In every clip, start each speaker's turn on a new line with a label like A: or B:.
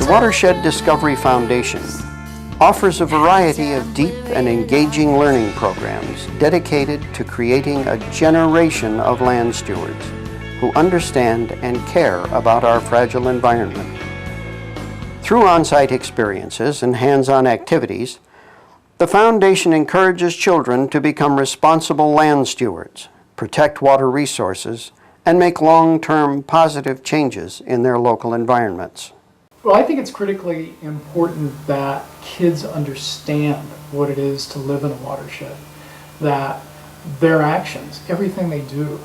A: The Watershed Discovery Foundation offers a variety of deep and engaging learning programs dedicated to creating a generation of land stewards who understand and care about our fragile environment. Through on-site experiences and hands-on activities, the Foundation encourages children to become responsible land stewards, protect water resources, and make long-term positive changes in their local environments.
B: Well, I think it's critically important that kids understand what it is to live in a watershed, that their actions, everything they do,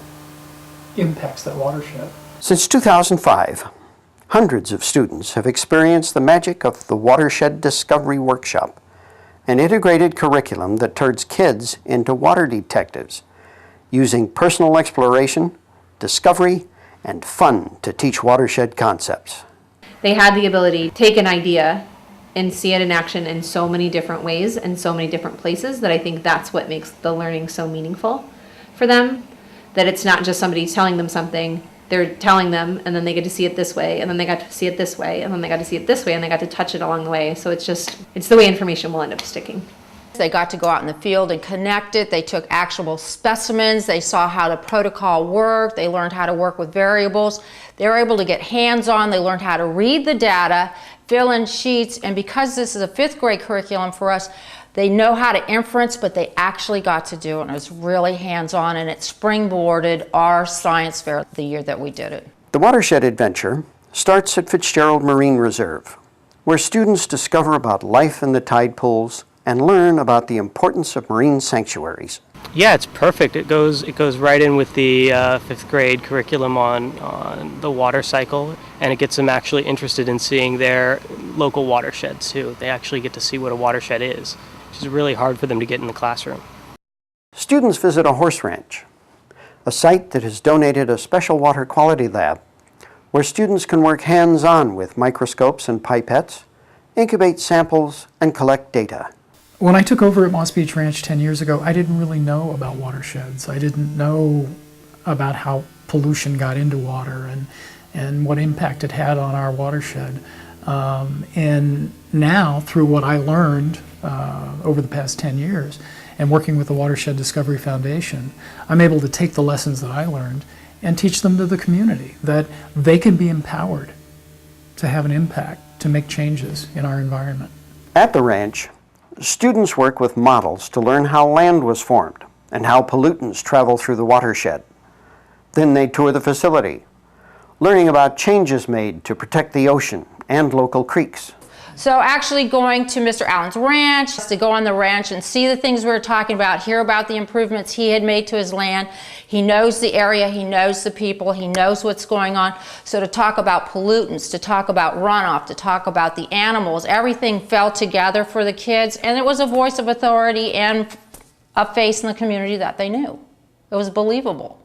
B: impacts that watershed.
A: Since 2005, hundreds of students have experienced the magic of the Watershed Discovery Workshop, an integrated curriculum that turns kids into water detectives, using personal exploration, discovery, and fun to teach watershed concepts.
C: They had the ability to take an idea and see it in action in so many different ways and so many different places that I think that's what makes the learning so meaningful for them. That it's not just somebody telling them something, they're telling them and then they get to see it this way and then they got to see it this way and then they got to see it this way and they got to touch it along the way. So it's the way information will end up sticking.
D: They got to go out in the field and connect it. They took actual specimens. They saw how the protocol worked. They learned how to work with variables. They were able to get hands-on. They learned how to read the data, fill in sheets, and because this is a 5th grade curriculum for us, they know how to inference, but they actually got to do it, and it was really hands-on, and it springboarded our science fair the year that we did it.
A: The Watershed Adventure starts at Fitzgerald Marine Reserve, where students discover about life in the tide pools and learn about the importance of marine sanctuaries.
E: Yeah, it's perfect. It goes right in with the 5th grade curriculum on the water cycle, and it gets them actually interested in seeing their local watersheds too. They actually get to see what a watershed is, which is really hard for them to get in the classroom.
A: Students visit a horse ranch, a site that has donated a special water quality lab where students can work hands-on with microscopes and pipettes, incubate samples, and collect data.
B: When I took over at Moss Beach Ranch 10 years ago, I didn't really know about watersheds. I didn't know about how pollution got into water and what impact it had on our watershed. And now, through what I learned over the past 10 years and working with the Watershed Discovery Foundation, I'm able to take the lessons that I learned and teach them to the community, that they can be empowered to have an impact, to make changes in our environment.
A: At the ranch, students work with models to learn how land was formed and how pollutants travel through the watershed. Then they tour the facility, learning about changes made to protect the ocean and local creeks.
D: So actually going to Mr. Allen's ranch, to go on the ranch and see the things we were talking about, hear about the improvements he had made to his land. He knows the area, he knows the people, he knows what's going on. So to talk about pollutants, to talk about runoff, to talk about the animals, everything fell together for the kids, and it was a voice of authority and a face in the community that they knew. It was believable.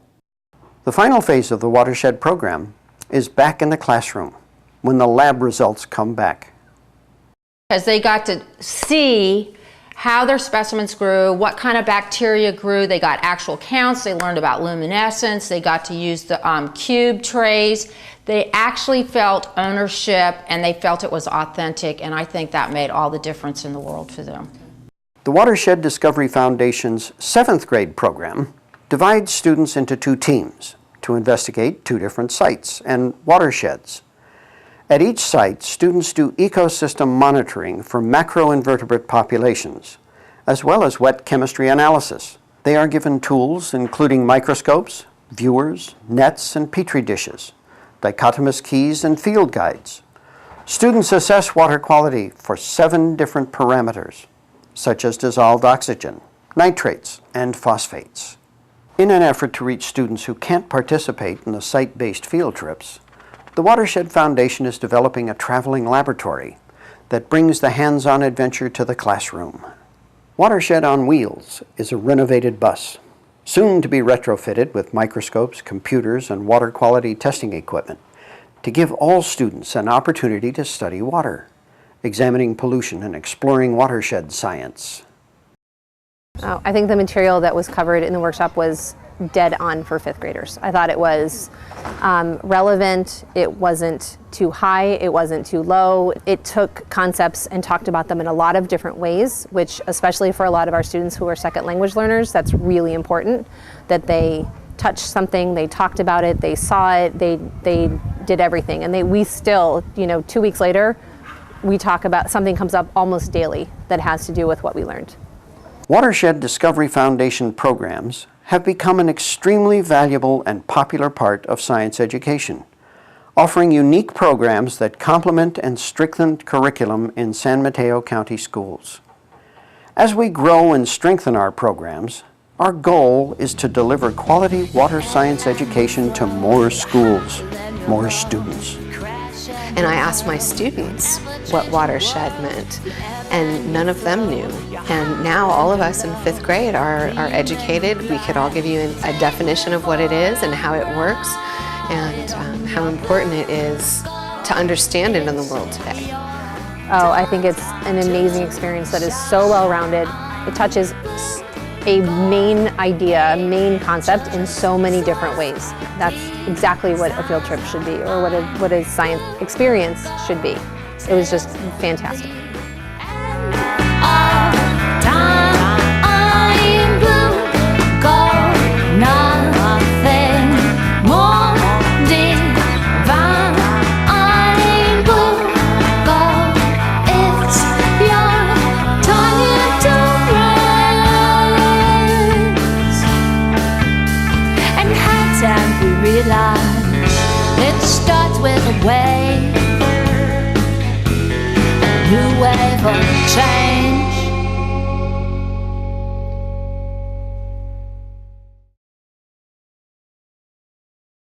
A: The final phase of the Watershed program is back in the classroom when the lab results come back.
D: Because they got to see how their specimens grew, what kind of bacteria grew. They got actual counts. They learned about luminescence. They got to use the cube trays. They actually felt ownership and they felt it was authentic, and I think that made all the difference in the world for them.
A: The Watershed Discovery Foundation's 7th grade program divides students into 2 teams to investigate 2 different sites and watersheds. At each site, students do ecosystem monitoring for macroinvertebrate populations, as well as wet chemistry analysis. They are given tools including microscopes, viewers, nets, and petri dishes, dichotomous keys, and field guides. Students assess water quality for 7 different parameters, such as dissolved oxygen, nitrates, and phosphates. In an effort to reach students who can't participate in the site-based field trips, the Watershed Foundation is developing a traveling laboratory that brings the hands-on adventure to the classroom. Watershed on Wheels is a renovated bus, soon to be retrofitted with microscopes, computers, and water quality testing equipment to give all students an opportunity to study water, examining pollution and exploring watershed science.
F: I think the material that was covered in the workshop was dead on for fifth graders. I thought it was relevant, it wasn't too high, it wasn't too low. It took concepts and talked about them in a lot of different ways, which especially for a lot of our students who are second language learners, that's really important, that they touched something, they talked about it, they saw it, they did everything. And we still, 2 weeks later, we talk about, something comes up almost daily that has to do with what we learned.
A: Watershed Discovery Foundation programs have become an extremely valuable and popular part of science education, offering unique programs that complement and strengthen curriculum in San Mateo County schools. As we grow and strengthen our programs, our goal is to deliver quality water science education to more schools, more students.
G: And I asked my students what watershed meant, and none of them knew. And now all of us in fifth grade are educated. We could all give you a definition of what it is and how it works, and how important it is to understand it in the world today.
F: Oh, I think it's an amazing experience that is so well-rounded. It touches a main idea, a main concept in so many different ways. That's exactly what a field trip should be, or what a science experience should be. It was just fantastic.
H: It starts with a wave, a new wave of change.